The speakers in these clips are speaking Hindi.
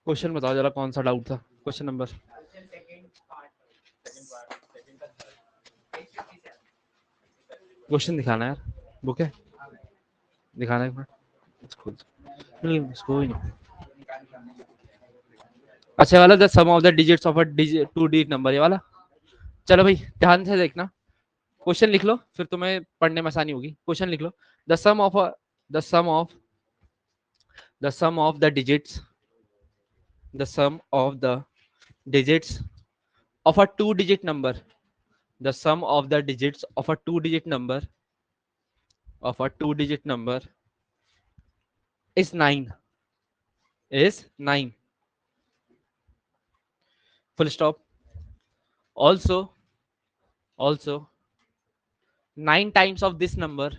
क्वेश्चन बताओ जरा, कौन सा डाउट था? क्वेश्चन नंबर क्वेश्चन दिखाना है यार, बुक है दिखाना है इसको ही नहीं। अच्छा वाला, the sum of the digits of a two digit number, ये वाला। चलो भाई ध्यान से देखना, क्वेश्चन लिख लो फिर तुम्हें पढ़ने में आसानी होगी। क्वेश्चन लिख लो, the sum of the sum of the sum of the digits the sum of the digits of a two digit number, the sum of the digits of a two digit number is 9 full stop. Also 9 times of this number,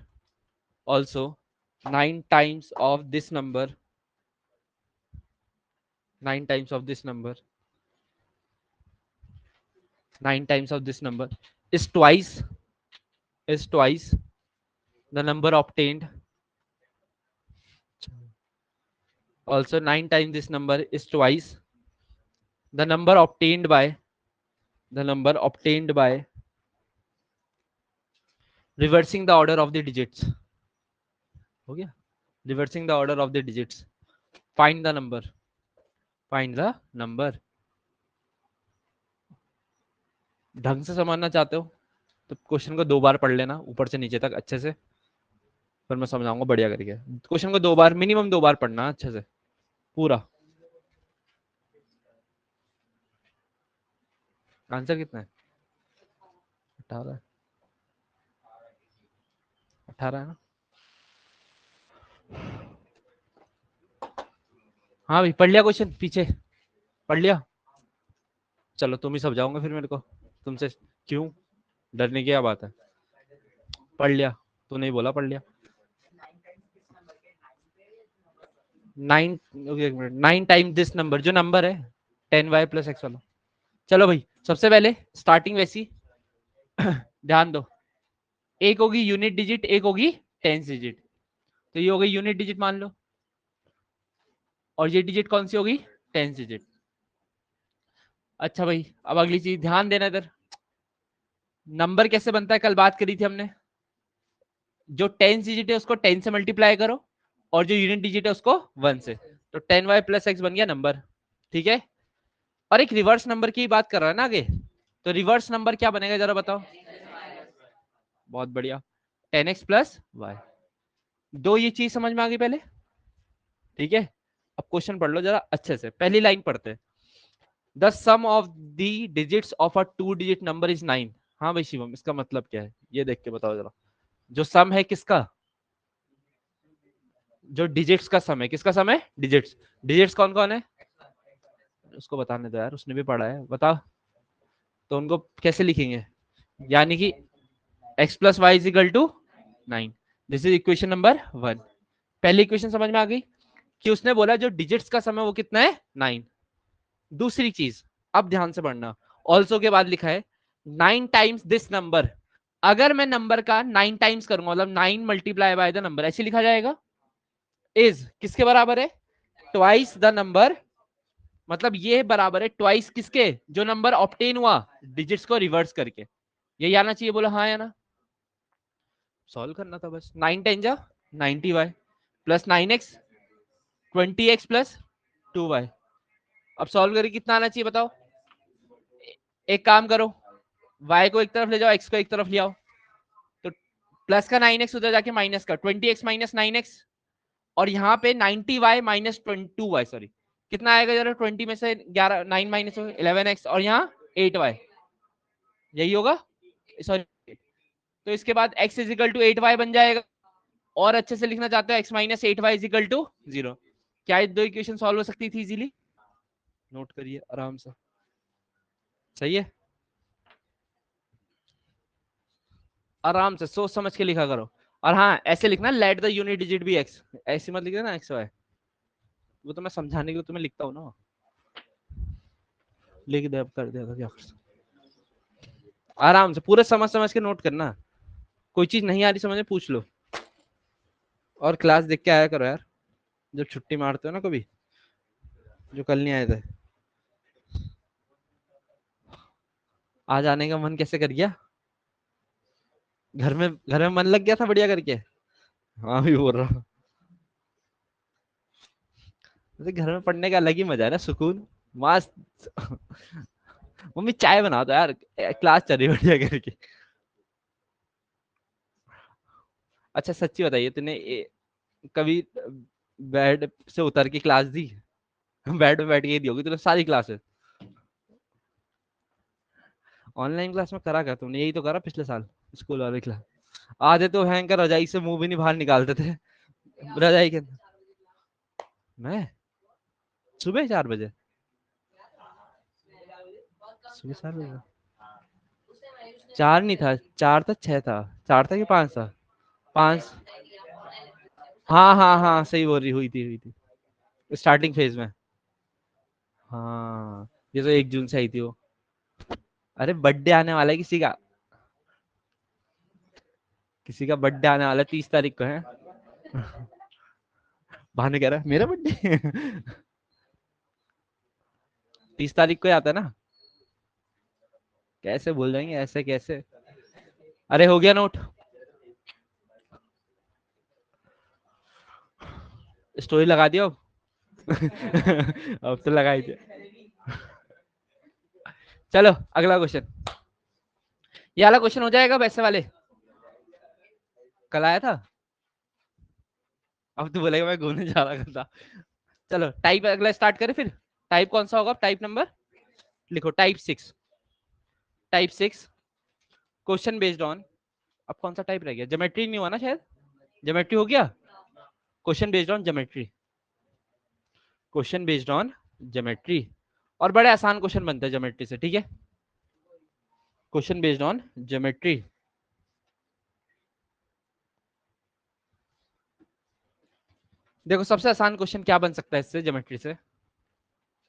also 9 times of this number 9 times of this number 9 times of this number is twice the number obtained. Also 9 times this number is twice the number obtained by reversing the order of the digits. हो गया? Reversing the order of the digits. Find the number. ढंग से समझना चाहते हो तो क्वेश्चन को 2 बार पढ़ लेना ऊपर से नीचे तक अच्छे से, फिर मैं समझाऊंगा बढ़िया करके। क्वेश्चन को 2 बार, मिनिमम 2 बार पढ़ना अच्छे से पूरा। आंसर कितना है? 18 है ना? हाँ भाई पढ़ लिया क्वेश्चन, पीछे पढ़ लिया? चलो तुम ही समझाओगे फिर मेरे को, तुमसे क्यों डरने की क्या बात है? पढ़ लिया? तो नहीं बोला पढ़ लिया। 9 टाइम दिस नंबर, जो नंबर है 10y प्लस एक्स वाला। चलो भाई सबसे पहले स्टार्टिंग वैसी ध्यान दो, एक होगी यूनिट डिजिट, एक होगी टेंस डिजिट। तो ये हो गई यूनिट डिजिट मान लो, और ये डिजिट कौन सी होगी? Tens digit. अच्छा भाई अब अगली चीज ध्यान देना इधर, नंबर कैसे बनता है कल बात करी थी हमने, जो टेंस डिजिट है उसको 10 से मल्टीप्लाई करो, और जो यूनिट डिजिट है उसको 1 से, तो 10y प्लस एक्स बन गया नंबर। ठीक है, और एक रिवर्स नंबर की बात कर रहा है ना आगे, तो रिवर्स नंबर क्या बनेगा जरा बताओ? बहुत बढ़िया, 10x प्लस वाई। दो ये चीज समझ में आ गई पहले? ठीक है, अब क्वेश्चन पढ़ लो जरा अच्छे से, पहली लाइन पढ़ते हैं, the sum of the digits of a two digit number is 9। हाँ भाई शिवम, इसका मतलब क्या है ये देख के बताओ जरा। जो सम है किसका? जो डिजिट्स का सम है, किसका सम है? डिजिट्स। डिजिट्स कौन कौन है? उसको बताने दो यार, उसने भी पढ़ा है, बता। तो उनको कैसे लिखेंगे? यानी कि x plus y is equal to 9, this is equation number 1। पहली इक्वेशन समझ में आ गई कि उसने बोला जो डिजिट्स का सम है वो कितना है? 9। दूसरी चीज, अब ध्यान से पढ़ना, ऑल्सो के बाद लिखा है 9 टाइम्स दिस नंबर। अगर मैं नंबर का 9 टाइम्स करूंगा, मतलब 9 मल्टीप्लाई बाय द नंबर, ऐसे लिखा जाएगा, इज किसके बराबर है? ट्वाइस द नंबर, मतलब ये बराबर है ट्वाइस किसके? जो नंबर ऑब्टेन हुआ डिजिट्स को रिवर्स करके। ये आना चाहिए, बोला हाँ या ना? सॉल्व करना था बस। 9 10 जा 90y plus 9x 20x plus 2y। अब सॉल्व करके कितना आना चाहिए बताओ? एक काम करो, y को एक तरफ ले जाओ, x को एक तरफ ले आओ, तो प्लस का 9x उधर जाके माइनस का 20x माइनस 9x, और यहाँ पे 90y माइनस 2y, सॉरी कितना आएगा जरा? 20 में से 11 9 माइनस 11x, और यहाँ 8y, यही होगा सॉरी। तो इसके बाद x is equal to 8y बन जाएगा, और अच्छे से लिखना चाहते हो x minus 8y is equal to 0। क्या ये दो इक्वेशन सॉल्व हो सकती थी इजीली? नोट करिए आराम से, सही है? आराम से सोच समझ के लिखा करो। और हाँ ऐसे लिखना, let the unit digit be x, ऐसे मत लिखना एक्स वाई, वो तो मैं समझाने के लिए तुम्हें लिखता हूँ ना, लिख दे अब, कर दे तो क्या कर सकते। आराम से पूरे समझ समझ के नोट करना, कोई चीज नहीं आ रही समझ में पूछ लो, और क्लास देख के आया करो यार, जब छुट्टी मारते हो ना कभी। जो कल नहीं आए थे। आज आने का मन कैसे कर गया? घर में मन लग गया था बढ़िया करके। हाँ भी बोल रहा हूँ। वैसे घर में पढ़ने का अलग ही मजा है ना, सुकून, मस्त। मम्मी चाय बना दो यार, क्लास चल रही है बढ़िया करके। अच्छा सच्ची बताइए, तूने कभी बेड से उतर के क्लास दी? बेड में बैठ के ही दी होगी तूने सारी क्लासेस। ऑनलाइन क्लास में करा क्या तुमने? यही तो करा पिछले साल, स्कूल वाले क्लास। आधे तो हैंकर रजाई से मुंह भी नहीं बाहर निकालते थे, रजाई के अंदर। मैं सुबह 4 बजे? सुबह 4 बजे? 4 नहीं था, 4 था, 6 था। 4 था कि 5 था? 5। हाँ हाँ हाँ, सही बोल रही, हुई थी स्टार्टिंग फेज में। हाँ, ये तो 1 जून से आई थी वो। अरे बर्थडे आने वाला है किसी का, किसी का बर्थडे आने वाला है 30 तारीख को है। भानु कह रहा है मेरा बर्थडे। 30 तारीख को ही आता है ना। कैसे भूल जाएंगे, ऐसे कैसे? अरे हो गया नोट, स्टोरी लगा दियो अब। अब तो लगाई थी। चलो अगला क्वेश्चन। ये वाला क्वेश्चन हो जाएगा वैसे वाले, कल आया था। अब तू बोलेगा मैं घूमने जा रहा था। चलो टाइप अगला स्टार्ट करें फिर। टाइप कौन सा होगा? टाइप नंबर लिखो, type 6। Type 6 question based on, अब कौन सा टाइप रह गया? ज्योमेट्री नहीं हुआ ना शायद? ज्योमेट्री हो गया। Question based on geometry, question based on geometry. और बड़े आसान क्वेश्चन बनते हैं ज्योमेट्री से, ठीक है? Question based on geometry. देखो सबसे आसान क्वेश्चन क्या बन सकता है इससे, ज्योमेट्री से?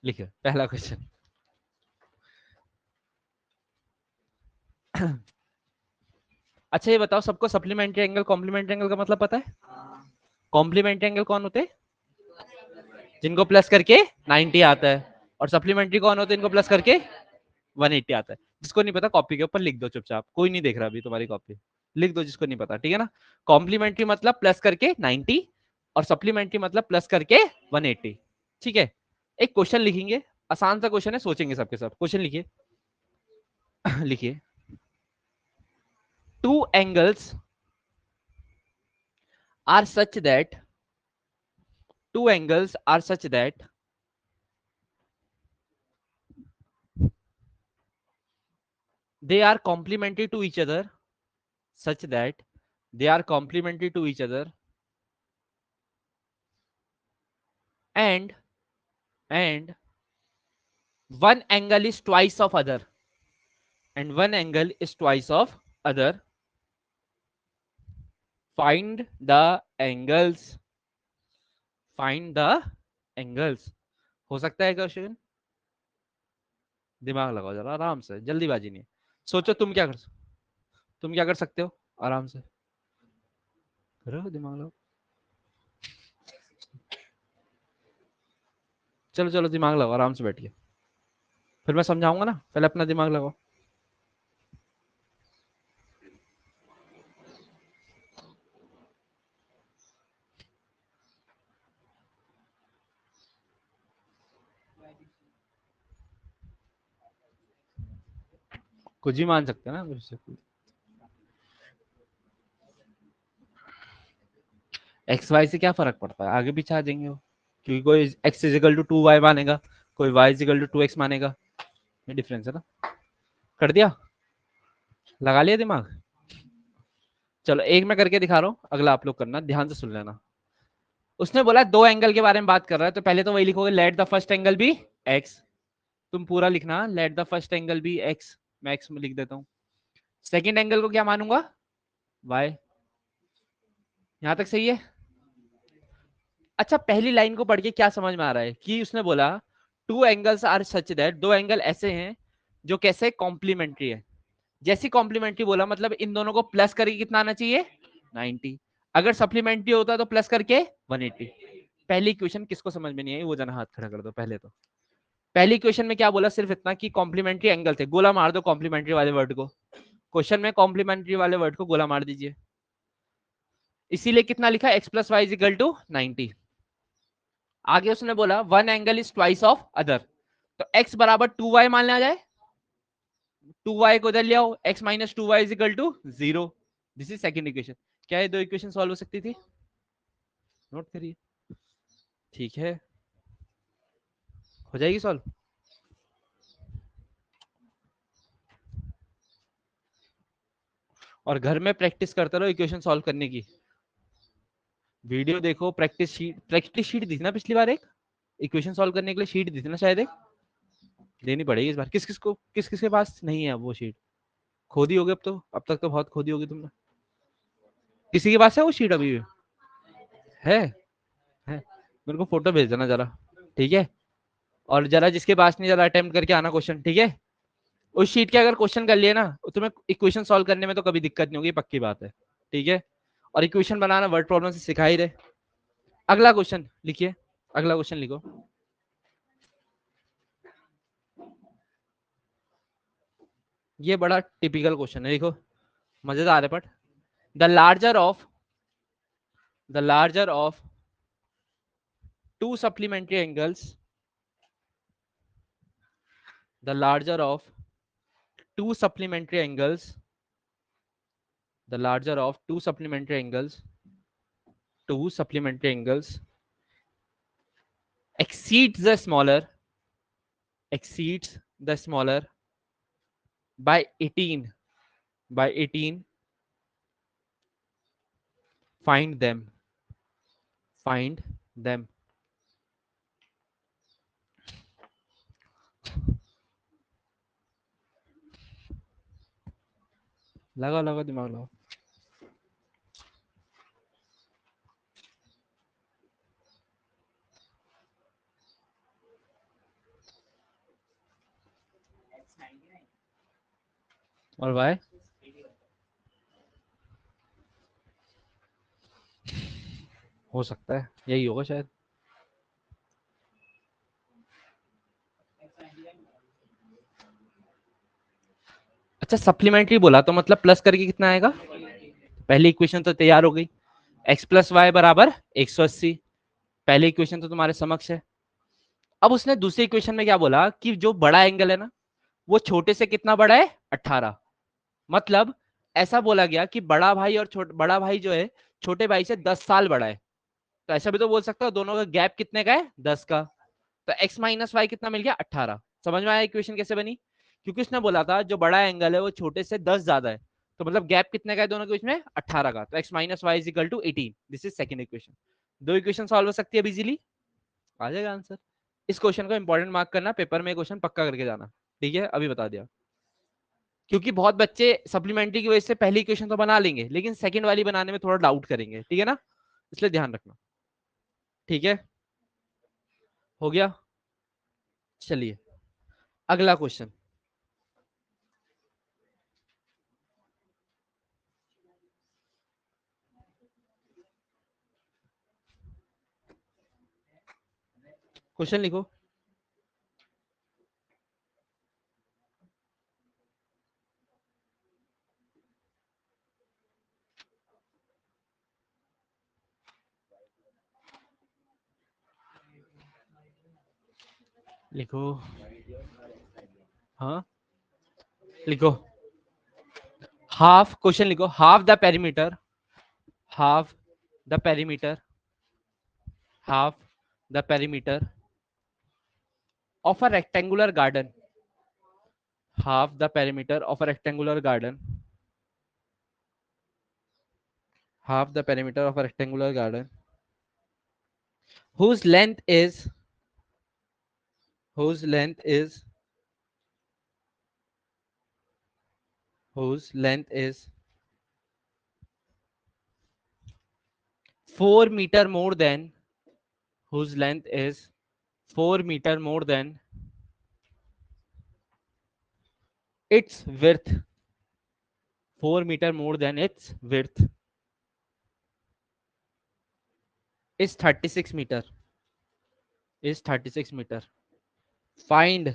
लिखिए पहला क्वेश्चन। अच्छा ये बताओ, सबको सप्लीमेंट्री एंगल कॉम्प्लीमेंट्री एंगल का मतलब पता है? कॉम्प्लीमेंट्री एंगल कौन होते हैं? जिनको प्लस करके 90 आता है। और सप्लीमेंट्री कौन होते हैं? इनको प्लस करके 180 आता है। जिसको नहीं पता कॉपी के ऊपर लिख दो चुपचाप, कोई नहीं देख रहा अभी तुम्हारी कॉपी। लिख दो जिसको नहीं पता, ठीक है ना? कॉम्प्लीमेंट्री मतलब प्लस करके 90, और सप्लीमेंट्री मतलब प्लस करके 180। ठीक है, एक क्वेश्चन लिखेंगे, आसान सा क्वेश्चन है, सोचेंगे सबके सब। क्वेश्चन लिखिए। लिखिए, two angles are such that, two angles are such that they are complementary to each other, such that they are complementary to each other, and and one angle is twice of other, and one angle is twice of other. Find the angles, find the angles। हो सकता है क्वेश्चन? दिमाग लगाओ जरा आराम से, जल्दीबाजी नहीं। सोचो तुम क्या कर सकते हो, आराम से करो, दिमाग लगाओ। चलो चलो दिमाग लगाओ आराम से बैठिए, फिर मैं समझाऊंगा ना, पहले अपना दिमाग लगाओ। कुछ ही मान सकते हैं ना मुझसे। एक्स वाई से क्या फर्क पड़ता है, आगे पीछे आ जाएंगे वो। क्योंकि कोई एक्स इजिकल टू 2y मानेगा, कोई वाई इजिकल टू 2x मानेगा। ये डिफरेंस है ना। कर दिया, लगा लिया दिमाग। चलो एक मैं करके दिखा रहा हूँ, अगला आप लोग करना, ध्यान से सुन लेना। उसने बोला दो एंगल के बारे में बात कर रहा है, तो पहले तो वही लिखोगे, let the first angle B x. तुम पूरा लिखना, let the first angle B x. मैं एक्स में लिख देता हूँ। सेकेंड एंगल को क्या मानूंगा? वाई। यहां तक सही है? अच्छा पहली लाइन को पढ़ के क्या समझ में आ रहा है कि उसने बोला two angles are such that, दो एंगल ऐसे हैं जो कैसे कॉम्प्लीमेंट्री है। जैसी कॉम्प्लीमेंट्री बोला मतलब इन दोनों को प्लस करके कितना आना चाहिए? 90। अगर सप्लीमेंट्री होता तो प्लस करके 180। पहली इक्वेशन किसको समझ में नहीं आई वो जना हाथ खड़ा कर दो पहले तो। पहली इक्वेशन में क्या बोला, सिर्फ इतना कि कॉम्प्लीमेंट्री एंगल थे, गोला मार दो कॉम्प्लीमेंट्री वाले वर्ड को, क्वेश्चन में कॉम्प्लीमेंट्री वाले वर्ड को गोला मार दीजिए। इसीलिए कितना लिखा, x plus y is equal to 90। आगे उसने बोला one angle is twice of other, तो x बराबर 2y मान लिया जाए, 2y को इधर ले आओ, x minus 2y is equal to 0। This is second equation. क्या ये दो इक्वेशन सॉल्व हो सकती थी? नोट करिए, ठीक है, हो जाएगी सॉल्व। और घर में प्रैक्टिस करते रहो इक्वेशन सॉल्व करने की, वीडियो देखो, प्रैक्टिस शीट दी थी ना पिछली बार, एक इक्वेशन सॉल्व करने के लिए शीट दी थी ना शायद, एक देनी पड़ेगी इस बार। किस किस के पास नहीं है अब वो शीट? खोदी होगी अब तो, अब तक तो बहुत खोदी होगी तुमने। किसी के पास है वो शीट अभी भी? है, मेरे को फोटो भेज देना जरा, ठीक है? और जरा जिसके पास नहीं, जरा अटेम्प्ट करके आना क्वेश्चन, ठीक है? उस शीट के अगर क्वेश्चन कर लिए ना, तो तुम्हें इक्वेशन सॉल्व करने में तो कभी दिक्कत नहीं होगी, पक्की बात है, ठीक है? और इक्वेशन बनाना वर्ड प्रॉब्लम से सिखा ही रहे। अगला क्वेश्चन लिखिए, अगला क्वेश्चन लिखो। ये बड़ा टिपिकल क्वेश्चन है, देखो मजेदार है but. The larger of to supplementary angles, the larger of two supplementary angles, the larger of two supplementary angles exceeds the smaller by 18, find them. लगा दिमाग लगाओ। और वाई हो सकता है यही होगा शायद। अच्छा सप्लीमेंट्री बोला तो मतलब प्लस करके कितना आएगा? पहली इक्वेशन तो तैयार हो गई, x प्लस वाई बराबर 180। पहली इक्वेशन तो तुम्हारे समक्ष है। अब उसने दूसरी इक्वेशन में क्या बोला कि जो बड़ा एंगल है ना, वो छोटे से कितना बड़ा है? 18। मतलब ऐसा बोला गया कि बड़ा भाई और बड़ा भाई जो है छोटे भाई से 10 साल बड़ा है। तो ऐसा भी तो बोल सकता हो दोनों का गैप कितने का है? 10 का। तो x माइनस वाई कितना मिल गया? 18। समझ में आया इक्वेशन कैसे बनी? क्योंकि उसने बोला था जो बड़ा एंगल है वो छोटे से 10 ज्यादा है, तो मतलब गैप कितने का है दोनों के बीच में? 18 का। तो x minus y is equal to 18। This is second equation. दो इक्वेशन सॉल्व हो सकती है इजीली, आ जाएगा आंसर। इस क्वेश्चन को इंपॉर्टेंट मार्क करना, पेपर में क्वेश्चन पक्का करके जाना, ठीक है? अभी बता दिया। क्योंकि बहुत बच्चे सप्लीमेंट्री की वजह से पहली इक्वेशन तो बना लेंगे, लेकिन सेकंड वाली बनाने में थोड़ा डाउट करेंगे, ठीक है ना? इसलिए ध्यान रखना, ठीक है? हो गया, चलिए अगला क्वेश्चन। क्वेश्चन लिखो। लिखो, हाँ लिखो। हाफ, क्वेश्चन लिखो, half the perimeter, half the perimeter, half the perimeter of a rectangular garden, half the perimeter of a rectangular garden, half the perimeter of a rectangular garden whose length is, whose length is, whose length is 4 meter more than, whose length is 4 meter more than its width, 4 meter more than its width is 36 meter, is 36 meter. Find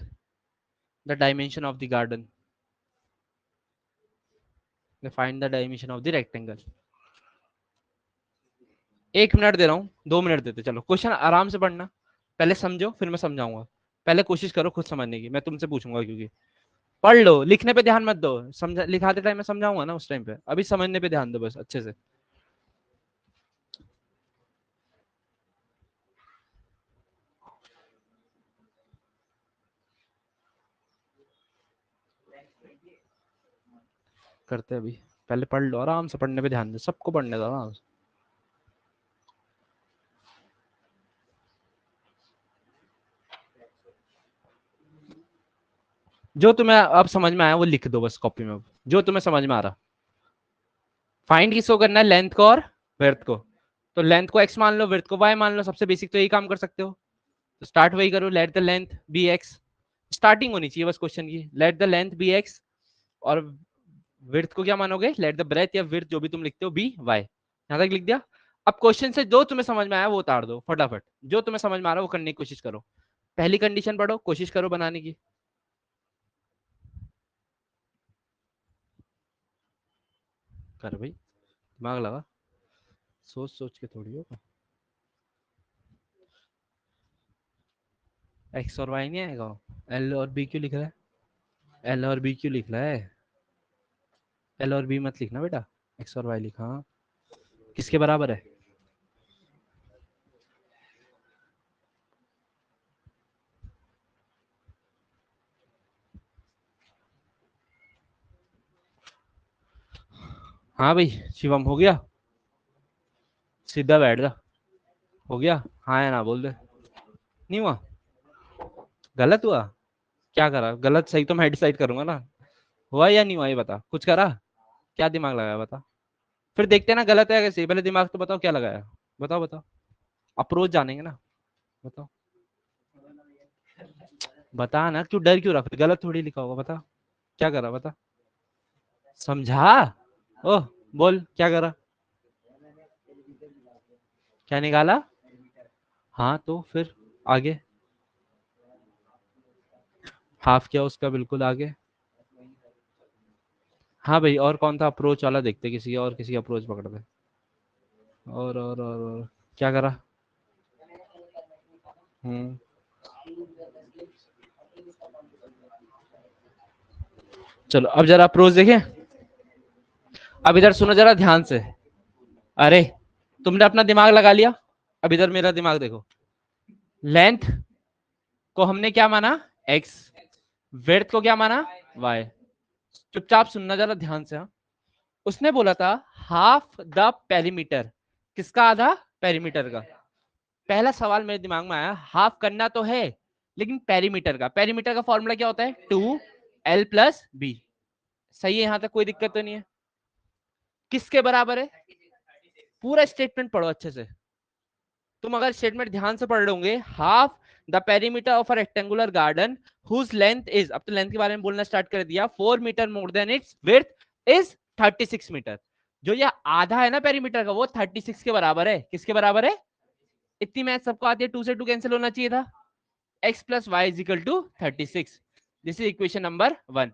the dimension of the garden. Find the dimension of the rectangle. 1 minute दे रहा हूँ, 2 मिनट देते, चलो क्वेश्चन आराम से पढ़ना, पहले समझो फिर मैं समझाऊंगा, पहले कोशिश करो खुद समझने की, मैं तुमसे पूछूंगा क्योंकि पढ़ लो, लिखने पे ध्यान मत दो, समझा लिखाते टाइम मैं समझाऊंगा ना उस टाइम पे, अभी समझने पे ध्यान दो बस अच्छे से। करते अभी, पहले पढ़ लो आराम से, पढ़ने पे ध्यान दो, सबको पढ़ने दो आराम से। जो तुम्हें अब समझ में आया वो लिख दो बस कॉपी में, जो तुम्हें समझ में आ रहा। फाइंड किसको करना है, लेंथ को और विड्थ को, तो लेंथ को x मान लो, विड्थ को y मान लो, सबसे बेसिक तो यही काम कर सकते हो, तो स्टार्ट वही करो, let the length be x, starting होनी चाहिए बस क्वेश्चन की, let the length be x, और विड्थ को क्या मानोगे, लेट द ब्रेथ या विड्थ जो भी तुम लिखते हो बी y, यहां तक लिख दिया। अब क्वेश्चन से जो तुम्हें समझ में आया वो उतार दो फटाफट, जो तुम्हें समझ में आ रहा है वो करने की कोशिश करो, पहली कंडीशन पढ़ो, कोशिश करो बनाने की। कर भाई, दिमाग लगा, सोच सोच के थोड़ी होगा, एक्स और वाई नहीं आएगा, एल और बी क्यों लिख रहा है, एल और बी क्यों लिख रहा है, एल और बी मत लिखना बेटा, एक्स और वाई लिखा, किसके बराबर है, हाँ भाई शिवम हो गया, सीधा बैठ जा, हो गया, हाँ या ना बोल दे, नहीं हुआ, गलत हुआ, क्या करा गलत सही तो मैं डिसाइड करूंगा ना, हुआ या नहीं हुआ ये बता, कुछ करा, क्या दिमाग लगाया बता, फिर देखते हैं ना गलत है कैसे, पहले दिमाग तो बताओ क्या लगाया, बताओ बताओ, अप्रोच जानेंगे ना, बताओ बता ना, क्यों डर क्यों रहा, फिर गलत थोड़ी लिखा होगा, बता क्या करा बता, समझा, ओह बोल क्या करा, क्या निकाला, हाँ तो फिर आगे, हाफ किया उसका बिल्कुल आगे, हाँ भाई और कौन था अप्रोच वाला, देखते किसी और किसी अप्रोच पकड़ते, और क्या करा, हम्म, चलो अब जरा अप्रोच देखें, अब इधर सुनो जरा ध्यान से, अरे तुमने अपना दिमाग लगा लिया, अब इधर मेरा दिमाग देखो, लेंथ को हमने क्या माना x, विड्थ को क्या माना y, चुपचाप सुनना जरा ध्यान से, हाँ उसने बोला था हाफ द पेरीमीटर, किसका आधा, पेरीमीटर का, पहला सवाल मेरे दिमाग में आया, हाफ करना तो है लेकिन पेरीमीटर का, पेरीमीटर का फॉर्मूला क्या होता है 2l+b, सही है यहां तक कोई दिक्कत तो नहीं है, किसके बराबर है, पूरा स्टेटमेंट पढ़ो अच्छे से, तुम अगर स्टेटमेंट ध्यान से पढ़ लोगे, half the perimeter of a rectangular garden whose length is, अब तो लेंथ के बारे में बोलना स्टार्ट कर दिया, 4 metre more than its width is 36 metre, जो ये आधा है ना पेरीमीटर का वो 36 के बराबर है, किसके बराबर है, इतनी मैथ सबको आती है, 2 से 2 कैंसिल होना चाहिए था, x plus y is equal to 36, this is equation number 1,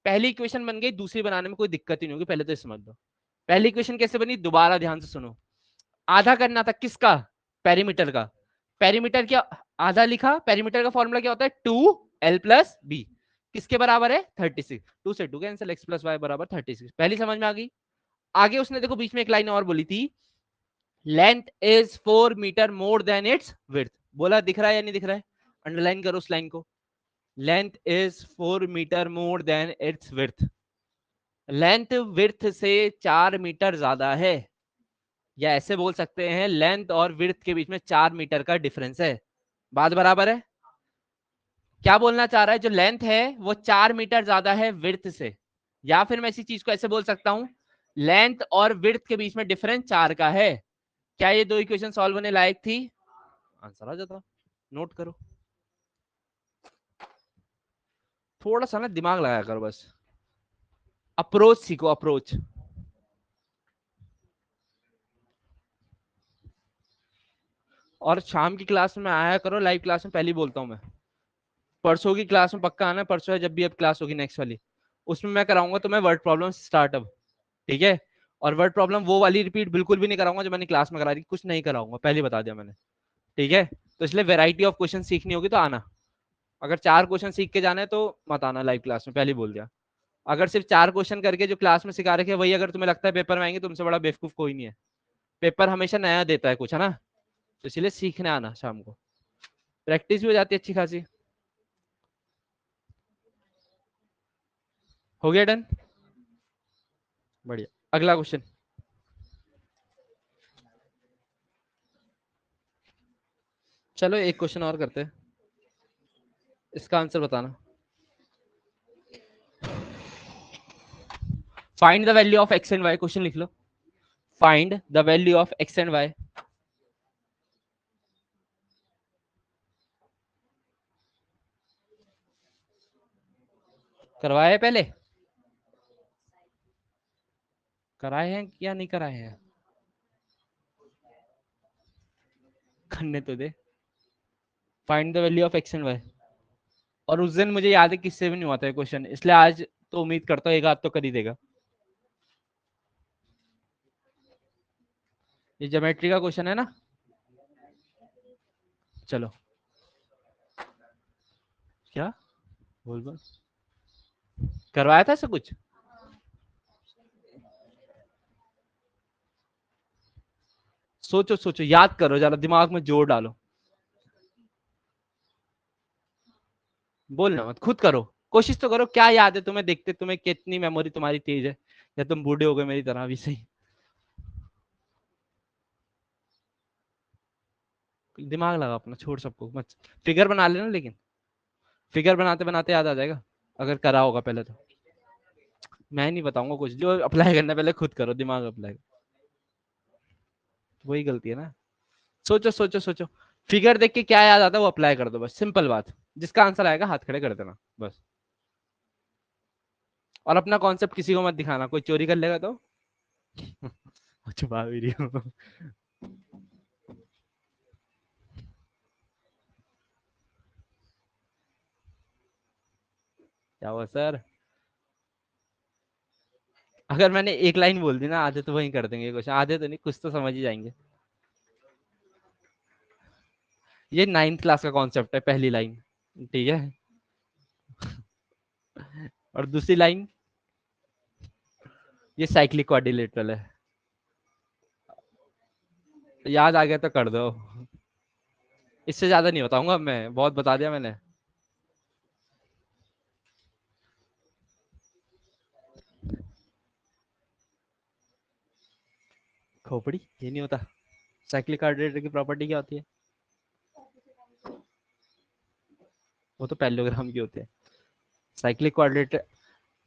पहली इक्वेशन बन गई, दूसरी बनाने में कोई दिक्कत ही नहीं होगी, पहले तो समझ लो, पहली इक्वेशन कैसे बनी, दोबारा ध्यान से सुनो, आधा करना था किसका, पेरीमीटर का, पेरीमीटर क्या आधा लिखा, पेरीमीटर का फॉर्मूला क्या होता है 2l+b, किसके बराबर है 36, 2 से 2 कैंसिल, x प्लस वाई बराबर 36, पहली समझ में आ गई। आगे उसने देखो बीच में एक लाइन और बोली थी, length is 4 metre more than its width, बोला दिख रहा है या नहीं दिख रहा है, अंडरलाइन करो उस लाइन को, length is 4 metre more than its width, length width से 4 मीटर ज्यादा है, या ऐसे बोल सकते हैं लेंथ और विड्थ के बीच में 4 मीटर का डिफरेंस है, बात बराबर है, क्या बोलना चाह रहा है, जो लेंथ है वो 4 मीटर ज्यादा है विड्थ से, या फिर मैं इसी चीज को ऐसे बोल सकता हूं, लेंथ और विड्थ के बीच में डिफरेंस 4 का है, क्या ये दो इक्वेशन सॉल्व होने लायक थी, आंसर आ जाता, नोट करो, थोड़ा सा ना दिमाग लगाया करो बस, अप्रोच सीखो, अप्रोच, और शाम की क्लास में आया करो, लाइव क्लास में पहले ही बोलता हूँ मैं। परसों की क्लास में पक्का आना, परसों है जब भी अब क्लास होगी नेक्स्ट वाली, उसमें मैं कराऊंगा तुम्हें वर्ड प्रॉब्लम स्टार्ट अब, ठीक है। और वर्ड प्रॉब्लम वो वाली रिपीट बिल्कुल भी नहीं कराऊंगा जो मैंने क्लास में करा दी, कुछ नहीं कराऊंगा, पहले ही बता दिया मैंने, ठीक है। तो इसलिए वेराइटी ऑफ क्वेश्चन सीखनी होगी तो आना। अगर 4 क्वेश्चन सीख के जाना है तो मत आना लाइव क्लास में, पहले ही बोल दिया। अगर सिर्फ 4 क्वेश्चन करके जो क्लास में सिखा रखे वही अगर तुम्हें लगता है पेपर में आएंगे, तुमसे बड़ा बेवकूफ कोई नहीं है। पेपर हमेशा नया देता है कुछ, है ना, तो इसलिए सीखने आना शाम को, प्रैक्टिस भी हो जाती है अच्छी खासी। हो गया डन, बढ़िया। अगला क्वेश्चन, चलो एक क्वेश्चन और करते हैं, इसका आंसर बताना। Find the value of x and y, question लिख लो। Find the value of x and y. करवाए पहले, कराए हैं या नहीं कराए हैं, करने तो दे। Find the value of x and y. और उस दिन मुझे याद है किससे भी नहीं हुआ था क्वेश्चन, इसलिए आज तो उम्मीद करता हूँ एक आध तो कर ही देगा। ये ज्योमेट्री का क्वेश्चन है ना, चलो। क्या बोल बोल, करवाया था ऐसा कुछ। सोचो सोचो, याद करो जरा, दिमाग में जोर डालो, बोलना मत, खुद करो, कोशिश तो करो। क्या याद है तुम्हें, देखते तुम्हें कितनी मेमोरी तुम्हारी तेज है, या तुम बूढ़े हो गए मेरी तरह भी सही। दिमाग लगा अपना, छोड़ सबको मत। फिगर बना लेना, लेकिन फिगर बनाते बनाते याद आ जाएगा, अगर करा होगा पहले तो। मैं नहीं बताऊंगा कुछ, जो अप्लाई करना पहले खुद करो, दिमाग अप्लाई। वही गलती है ना। सोचो सोचो सोचो, फिगर देख के क्या याद आता है वो अप्लाई कर दो, बस सिंपल बात। जिसका आंसर आएगा हाथ खड़े कर देना बस। और अपना कॉन्सेप्ट किसी को मत दिखाना, कोई चोरी कर लेगा तो छुपा भी रही हो। क्या हुआ सर, अगर मैंने एक लाइन बोल दी ना, आधे तो वही कर देंगे क्वेश्चन, आधे तो नहीं, कुछ तो समझ ही जाएंगे। ये 9th क्लास का कॉन्सेप्ट है, पहली लाइन, ठीक है। और दूसरी लाइन, ये साइक्लिक क्वाड्रिलेटरल है। याद आ गया तो कर दो, इससे ज्यादा नहीं बताऊंगा, मैं बहुत बता दिया मैंने। खोपड़ी, ये नहीं होता। साइक्लिक क्वाड्रिलेटरल की प्रॉपर्टी क्या होती है, वो तो पैरेललोग्राम की होती है। साइक्लिक क्वाड्रिलेटर,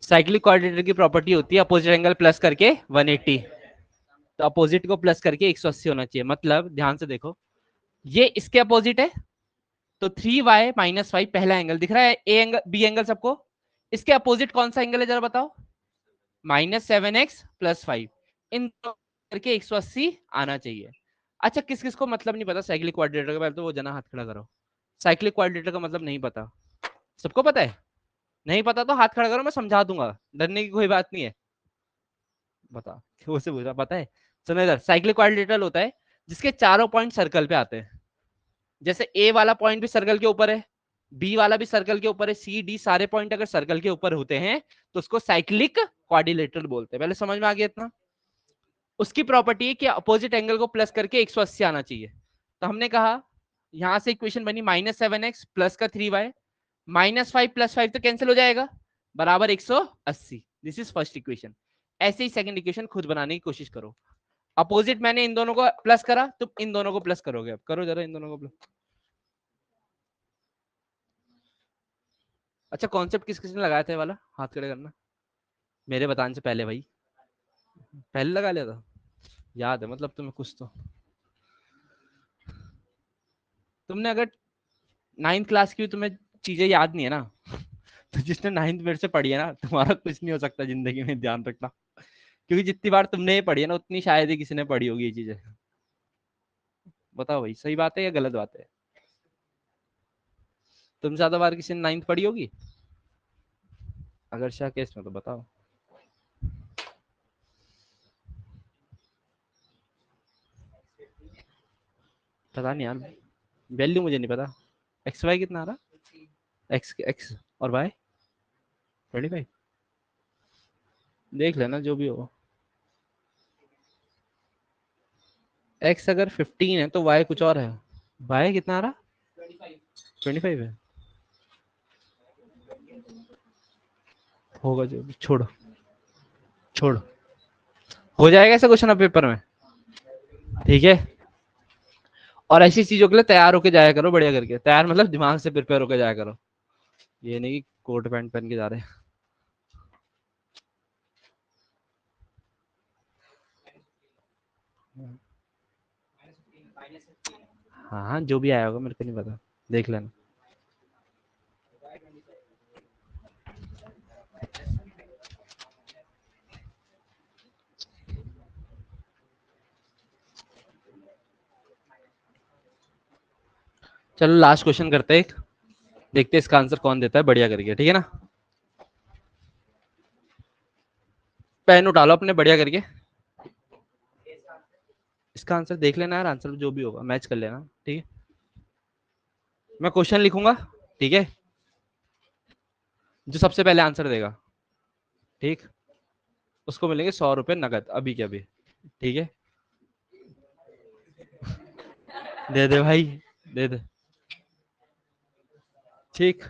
साइक्लिक क्वाड्रिलेटर की प्रॉपर्टी होती है अपोजिट एंगल प्लस करके 180, तो अपोजिट को प्लस करके 180 होना चाहिए। मतलब ध्यान से देखो, ये इसके अपोजिट है, तो 3y माइनस वाई पहला एंगल दिख रहा है, ए एंगल बी एंगल सबको। इसके अपोजिट कौन सा एंगल है जरा बताओ, -7x+5, इन करके 180 आना चाहिए। अच्छा, किस किस को मतलब नहीं पता साइक्लिक क्वाड्रिलेटर का, पहले तो वो जना हाथ खड़ा करो। साइक्लिक क्वाड्रिलेटर का मतलब नहीं पता, सबको पता है। नहीं पता तो हाथ खड़ा करो, मैं समझा दूंगा, डरने की कोई बात नहीं है। बता, क्यों से पूछा, पता है। सुनो इधर, साइक्लिक क्वाड्रिलेटरल होता है जिसके चारों पॉइंट सर्कल पे आते हैं। जैसे ए वाला पॉइंट भी सर्कल के ऊपर है, बी वाला भी सर्कल के ऊपर है, सी डी सारे पॉइंट अगर सर्कल के ऊपर होते हैं तो उसको साइक्लिक क्वाड्रिलेटरल बोलते हैं। पहले समझ में आ गया इतना। उसकी प्रॉपर्टी है कि अपोजिट एंगल को प्लस करके 180 आना चाहिए। तो हमने कहा, यहां से इक्वेशन बनी -7x प्लस का 3y, -5 + 5 तो कैंसिल हो जाएगा, बराबर 180। This is first equation. ऐसे ही सेकंड इक्वेशन खुद बनाने की कोशिश करो। अपोजिट मैंने इन दोनों को प्लस करा, तुम इन दोनों को प्लस करोगे, अब करो जरा इन दोनों को प्लस। अच्छा, कॉन्सेप्ट किस किसने लगाया था वाला, हाथ खड़े करना, मेरे बताने से पहले भाई, पहले लगा लिया था। याद है मतलब तुम्हें कुछ तो, तुमने अगर 9th क्लास की तुम्हें चीजें याद नहीं है ना, तो जिसने 9th मेरे से पढ़ी है ना, तुम्हारा कुछ नहीं हो सकता जिंदगी में, ध्यान रखना। क्योंकि जितनी बार तुमने ये पढ़ी है ना, उतनी शायद ही किसी ने पढ़ी होगी ये चीजें। बताओ भाई, सही बात है या गलत बात है? तुमसे ज्यादा बार किसी ने 9th पढ़ी होगी अगर शाह केस में, तो बताओ। पता नहीं यार, वैल्यू मुझे नहीं पता। एक्स वाई कितना आ रहा? एक्स एक्स और वाई 25। देख लेना जो भी हो। एक्स अगर 15 है तो वाई कुछ और है। वाई कितना आ रहा? 25 है। होगा जो भी, छोड़ो छोड़ो। हो जाएगा ऐसा क्वेश्चन अब पेपर में, ठीक है। और ऐसी चीजों के लिए तैयार होके जाया करो, बढ़िया करके तैयार, मतलब दिमाग से प्रिपेयर होके जाया करो। ये नहीं कि कोट पैंट पहन के जा रहे हैं। हाँ हाँ, जो भी आया होगा मेरे को नहीं पता, देख लेना। चलो लास्ट क्वेश्चन करते हैं एक, देखते हैं इसका आंसर कौन देता है बढ़िया करके, ठीक है ना। पेन उठा लो अपने, बढ़िया करके। इसका आंसर देख लेना यार, आंसर जो भी होगा मैच कर लेना, ठीक है। मैं क्वेश्चन लिखूंगा, ठीक है। जो सबसे पहले आंसर देगा, ठीक, उसको मिलेंगे 100 रुपए नगद अभी के अभी, ठीक है। दे दे भाई, दे दे, ठीक।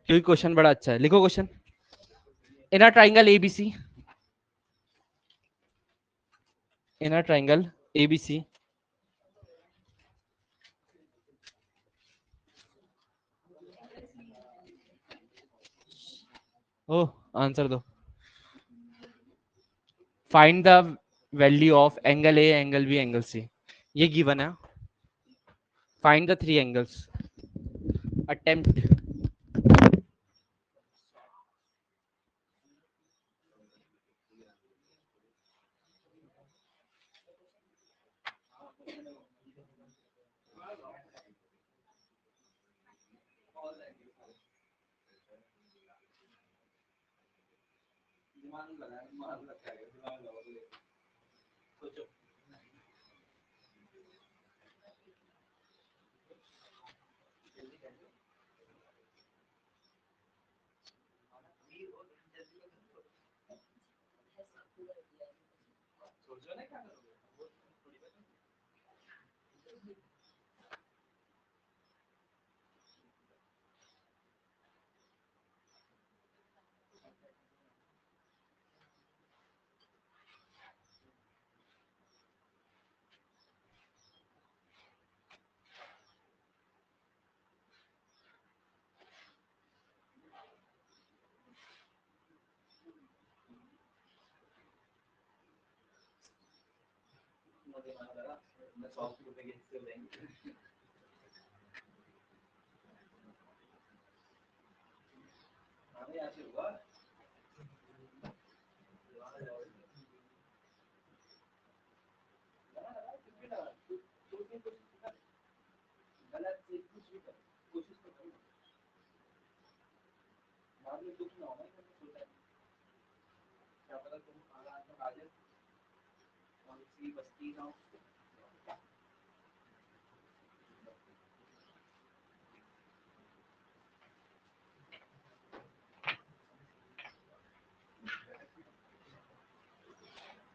क्योंकि क्वेश्चन बड़ा अच्छा है, लिखो question. In a triangle ABC, in a triangle ABC, ओ आंसर दो। Find the value of angle A, angle B, angle C. ये गिवन है। Find the three angles. Attempt.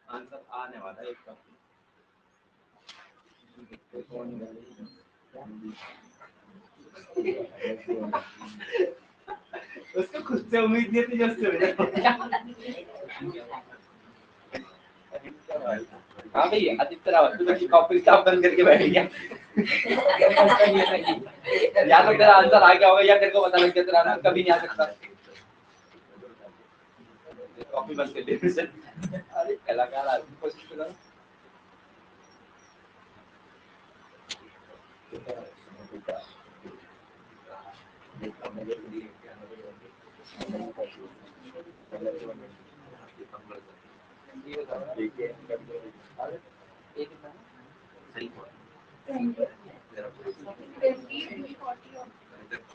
Answer आने वाला है इसका। उसको खुद से उम्मीद नहीं थी, जस्ट हाँ भाई, आदित्य रावत तो कॉपी किताब बंद करके बैठ गया। या तो तेरा आंसर आ गया होगा, या तेरे को पता लग गया तेरा आंसर कभी नहीं आ सकता। कॉपी बंद कर दे। अरे कलाकार आदमी, कोशिश करो।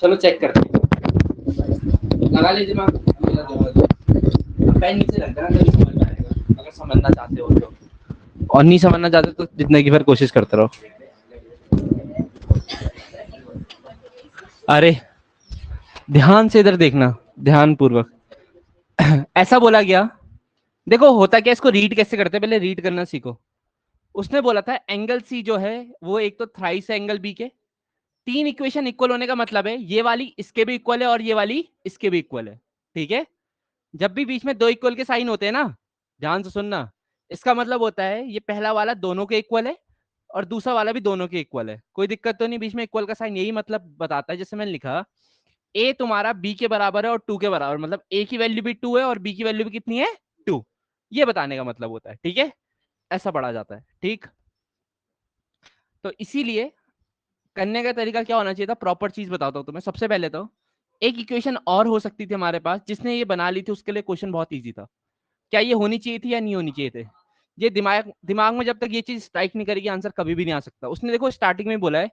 चलो चेक करते हैं, लगा लीजिए मैम, पेन नीचे रख देना तभी समझ में आएगा अगर समझना चाहते हो तो, और नहीं समझना चाहते तो जितने की बार कोशिश करते रहो। अरे ध्यान से इधर देखना, ध्यान पूर्वक। ऐसा बोला गया, देखो होता क्या, इसको रीड कैसे करते हैं, पहले रीड करना सीखो। उसने बोला था एंगल सी जो है वो एक तो थ्राइस है एंगल बी के, तीन इक्वेशन इक्वल होने का मतलब है ये वाली इसके भी इक्वल है और ये वाली इसके भी इक्वल है, ठीक है। जब भी बीच में दो इक्वल के साइन होते हैं ना, ध्यान से सुनना, इसका मतलब होता है ये पहला वाला दोनों के इक्वल है और दूसरा वाला भी दोनों के इक्वल है, कोई दिक्कत तो नहीं, बीच में इक्वल का साइन यही मतलब बताता है। जैसे मैंने लिखा ए तुम्हारा बी के बराबर है और 2 के बराबर, मतलब ए की वैल्यू भी 2 है और बी की वैल्यू भी कितनी है 2, ये बताने का मतलब होता है, ठीक है, ऐसा पढ़ा जाता है, ठीक। तो इसीलिए करने का तरीका क्या होना चाहिए था, प्रॉपर चीज बताता हूं तुम्हें। सबसे पहले तो एक इक्वेशन और हो सकती थी हमारे पास, जिसने ये बना ली थी, उसके लिए क्वेश्चन बहुत इजी था। क्या ये होनी चाहिए थी या नहीं होनी चाहिए थे, ये दिमाग दिमाग में जब तक ये चीज स्ट्राइक नहीं करेगी आंसर कभी भी नहीं आ सकता। उसने देखो स्टार्टिंग में बोला है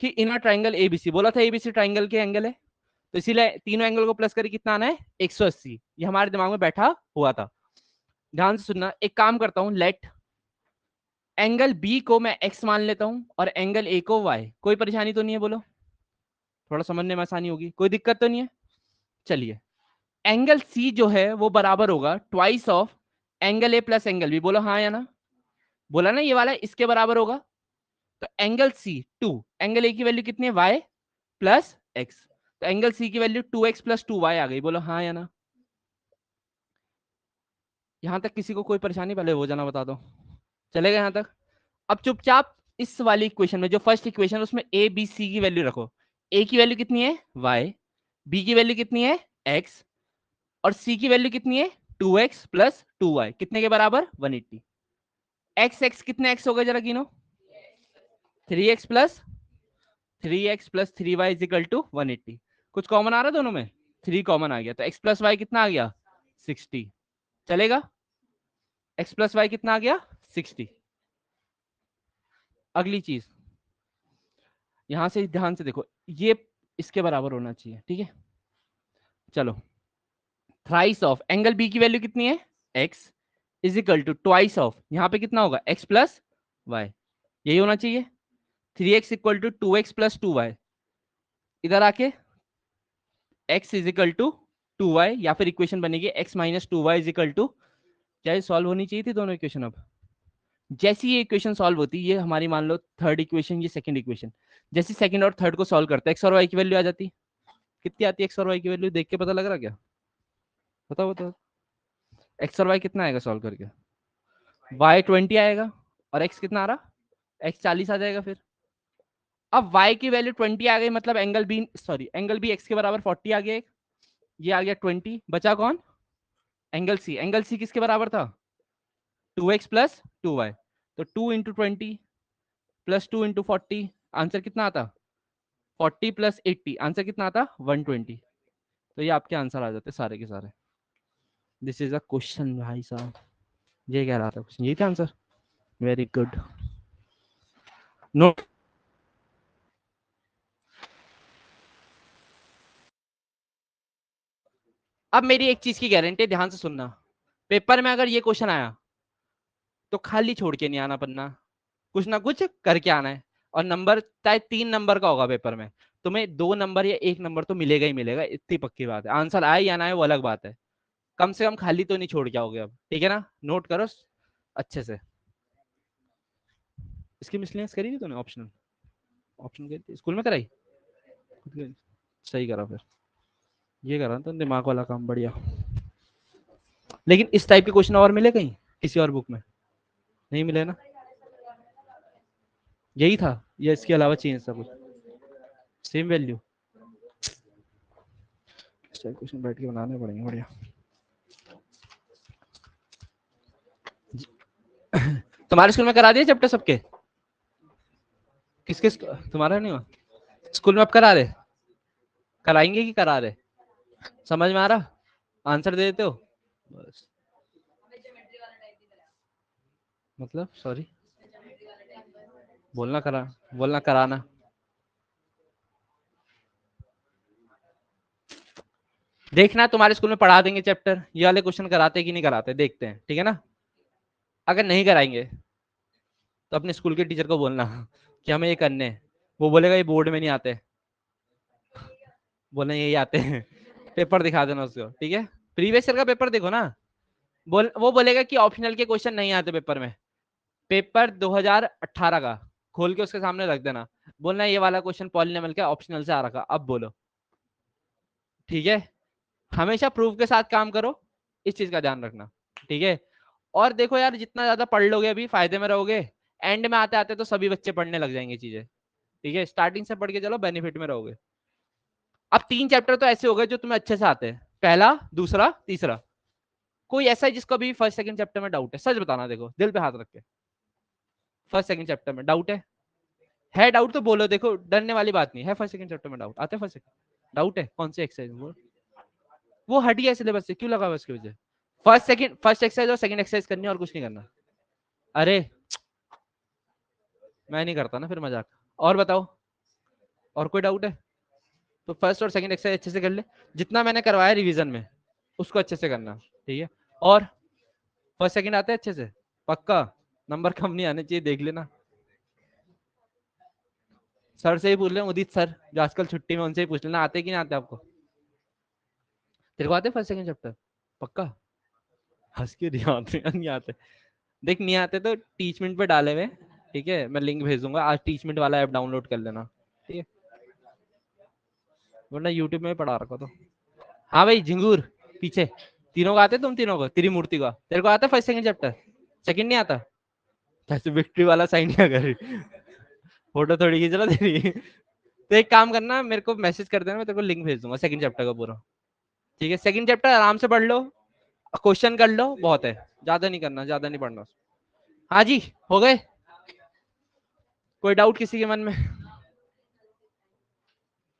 कि इन ट्राइंगल एबीसी, बोला था एबीसी ट्राइंगल के एंगल है, तो इसीलिए तीनों एंगल को प्लस करके कितना आना है 180, ये हमारे दिमाग में बैठा हुआ था। ध्यान से सुनना, एक काम करता हूं, लेट एंगल बी को मैं एक्स मान लेता हूं और एंगल ए को वाई, कोई परेशानी तो नहीं है, बोलो, थोड़ा समझने में आसानी होगी, कोई दिक्कत तो नहीं है। चलिए, एंगल सी जो है वो बराबर होगा twice of angle A plus angle B, बोलो हाँ या ना, बोला ना ये वाला इसके बराबर होगा। तो एंगल सी 2, एंगल ए की वैल्यू कितनी है वाई प्लस एक्स, तो एंगल सी की वैल्यू 2x प्लस 2y आ गई, बोलो हाँ या ना। यहां तक किसी को कोई परेशानी, पहले हो जाना बता दो, चलेगा यहां तक। अब चुपचाप इस वाली इक्वेशन में जो फर्स्ट इक्वेशन उसमें ए बी सी की वैल्यू रखो, ए की वैल्यू कितनी है y, बी की वैल्यू कितनी है x और सी की वैल्यू कितनी है 2x प्लस 2y, कितने के बराबर 180। एक्स एक्स कितने एक्स हो गए जरा गिनो, 3x plus 3y is equal to 180। कुछ कॉमन आ रहा है दोनों में, 3 कॉमन आ गया, तो x प्लस वाई कितना आ गया 60, चलेगा। x प्लस वाई कितना आ गया 60। अगली चीज यहां से ध्यान से देखो, ये इसके बराबर होना चाहिए, ठीक है। चलो, थ्राइस ऑफ एंगल बी की वैल्यू कितनी है x is equal to twice of, यहां पे कितना होगा x प्लस वाई, यही होना चाहिए। 3x equal to 2x plus 2y, इधर आके x is equal to 2y, या फिर इक्वेशन बनेगी x minus 2y is equal to, क्या ये सॉल्व होनी चाहिए थी दोनों इक्वेशन। अब जैसी ये इक्वेशन सॉल्व होती, ये हमारी मान लो थर्ड इक्वेशन, ये सेकंड इक्वेशन, जैसे सेकंड और थर्ड को सॉल्व करते हैं एक्स और वाई की वैल्यू आ जाती, कितनी आती है एक्स और वाई की वैल्यू, देख के पता लग रहा क्या, बताओ बताओ, एक्स और वाई कितना आएगा सॉल्व करके, वाई 20 आएगा और एक्स कितना आ रहा एक्स 40 आ जाएगा। फिर अब y की वैल्यू 20 आ गई, मतलब angle B, sorry angle B x के बराबर 40 आ गया, ये आ गया 20, बचा कौन एंगल सी, एंगल सी किसके बराबर था 2x प्लस 2y, तो 2 इंटू 20 प्लस 2 इंटू 40, आंसर कितना आता 40 प्लस 80, आंसर कितना आता 120। तो ये आपके आंसर आ जाते सारे के सारे। दिस इज अ क्वेश्चन भाई साहब, ये कह रहा था क्वेश्चन, यही था आंसर, वेरी गुड। नो, अब मेरी एक चीज की गारंटी, ध्यान से सुनना, पेपर में अगर ये क्वेश्चन आया तो खाली छोड़ के नहीं आना पन्ना, कुछ ना कुछ करके आना है, और नंबर चाहे 3 नंबर का होगा पेपर में, तुम्हें 2 नंबर या 1 नंबर तो मिलेगा ही मिलेगा, इतनी पक्की बात है। आंसर आए या ना आए वो अलग बात है, कम से कम खाली तो नहीं छोड़ के आओगे अब, ठीक है ना, नोट करो अच्छे से। इसकी मिसलेनियस करी थी तूने, ऑप्शनल, ऑप्शन स्कूल में कराई, सही करा फिर, ये करा तो दिमाग वाला काम बढ़िया। लेकिन इस टाइप के क्वेश्चन और मिले कहीं किसी और बुक में, नहीं मिले ना, यही था या इसके अलावा चेंज था कुछ, सेम वैल्यू, इस टाइप क्वेश्चन बैठ के बनाने पड़ेंगे बढ़िया। तुम्हारे स्कूल में करा दिए चैप्टर सबके, किसके तुम्हारा नहीं हुआ स्कूल में, अब करा रहे, कराएंगे कि करा रहे, समझ में आ रहा, आंसर दे देते हो बस, मतलब सॉरी बोलना कराना। देखना तुम्हारे स्कूल में पढ़ा देंगे चैप्टर, ये वाले क्वेश्चन कराते कि नहीं कराते, देखते हैं, ठीक है ना। अगर नहीं कराएंगे तो अपने स्कूल के टीचर को बोलना कि हमें ये करने हैं। वो बोलेगा ये बोर्ड में नहीं आते, बोलना यही आते हैं पेपर दिखा देना उसको, ठीक है। प्रीवियस ईयर का पेपर देखो ना, वो बोलेगा कि ऑप्शनल के क्वेश्चन नहीं आते पेपर में। पेपर 2018 का खोल के उसके सामने रख देना, बोलना ये वाला क्वेश्चन पॉलिनॉमियल का ऑप्शनल से आ रखा, अब बोलो, ठीक है। हमेशा प्रूफ के साथ काम करो, इस चीज का ध्यान रखना, ठीक है। और देखो यार, जितना ज्यादा पढ़ लोगे अभी फायदे में रहोगे, एंड में आते आते तो सभी बच्चे पढ़ने लग जाएंगे चीजें, ठीक है। स्टार्टिंग से पढ़ के चलो, बेनिफिट में रहोगे। अब 3 चैप्टर तो ऐसे हो गए जो तुम्हें अच्छे से आते हैं, पहला, दूसरा, तीसरा। कोई ऐसा है जिसको भी फर्स्ट सेकंड चैप्टर में डाउट है? सच बताना, देखो दिल पे हाथ रख के, फर्स्ट सेकंड चैप्टर में डाउट है डाउट तो बोलो, देखो डरने वाली बात नहीं है। फर्स्ट सेकंड चैप्टर में डाउट आते हैं, फर्स्ट सेकंड डाउट है कौन सी एक्सरसाइज वो हटी है सिलेबस से, क्यों लगा हुआ उसकी वजह? फर्स्ट एक्सरसाइज और सेकंड एक्सरसाइज करनी है और कुछ नहीं करना। अरे मैं नहीं करता ना फिर मजाक। और बताओ, और कोई डाउट है? तो फर्स्ट और सेकंड एक्सरसाइज अच्छे से कर ले, जितना मैंने करवाया रिवीजन में उसको अच्छे से करना, ठीक है। और फर्स्ट सेकंड आते हैं अच्छे से, पक्का? नंबर कम नहीं आने चाहिए, देख लेना। सर से ही पूछ ले, उदित सर जो आजकल छुट्टी में, उनसे ही पूछ लेना आते कि नहीं आते आपको। तेरे को आते फर्स्ट सेकंड चैप्टर पक्का? हंस के नहीं आते, नहीं आते। देख नहीं आते तो टीचमेंट पे डाले हुए, ठीक है, मैं लिंक भेज दूंगा, आज टीचमेंट वाला ऐप डाउनलोड कर लेना, ठीक है। वरना यूट्यूब में पढ़ा रखा तो। हाँ भाई झिंगूर, पीछे तीनों को आते, तुम तीनों को, तेरी मूर्ति का, तेरे को आता फर्स्ट सेकंड चैप्टर? सेकंड नहीं आता? जैसे विक्ट्री वाला साइन क्या कर, फोटो थोड़ी खींच रहा तेरी। तो एक काम करना, मेरे को मैसेज कर देना, मैं तेरे को लिंक भेज दूंगा सेकंड चैप्टर का पूरा, ठीक है। सेकंड चैप्टर आराम से पढ़ लो, क्वेश्चन कर लो, बहुत है, ज्यादा नहीं करना, ज्यादा नहीं पढ़ना। हाँ जी, हो गए? कोई डाउट किसी के मन में?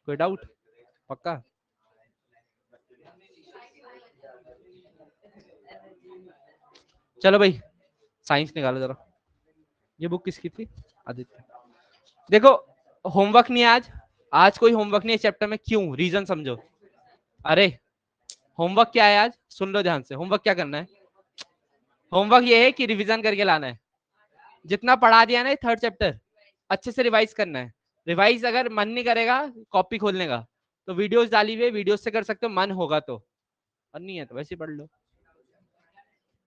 कोई डाउट? पक्का? चलो भाई, साइंस निकालो जरा। ये बुक किसकी थी? आदित्य। देखो, होमवर्क नहीं है आज, आज कोई होमवर्क नहीं है चैप्टर में, क्यों? रीजन समझो। अरे होमवर्क क्या है आज, सुन लो ध्यान से, होमवर्क क्या करना है? होमवर्क ये है कि रिवीजन करके लाना है, जितना पढ़ा दिया ना थर्ड चैप्टर अच्छे से रिवाइज करना है। रिवाइज अगर मन नहीं करेगा कॉपी खोलने का, तो वीडियोस डाली हुई, वीडियोस से कर सकते हो मन होगा तो, और नहीं है तो वैसे ही पढ़ लो।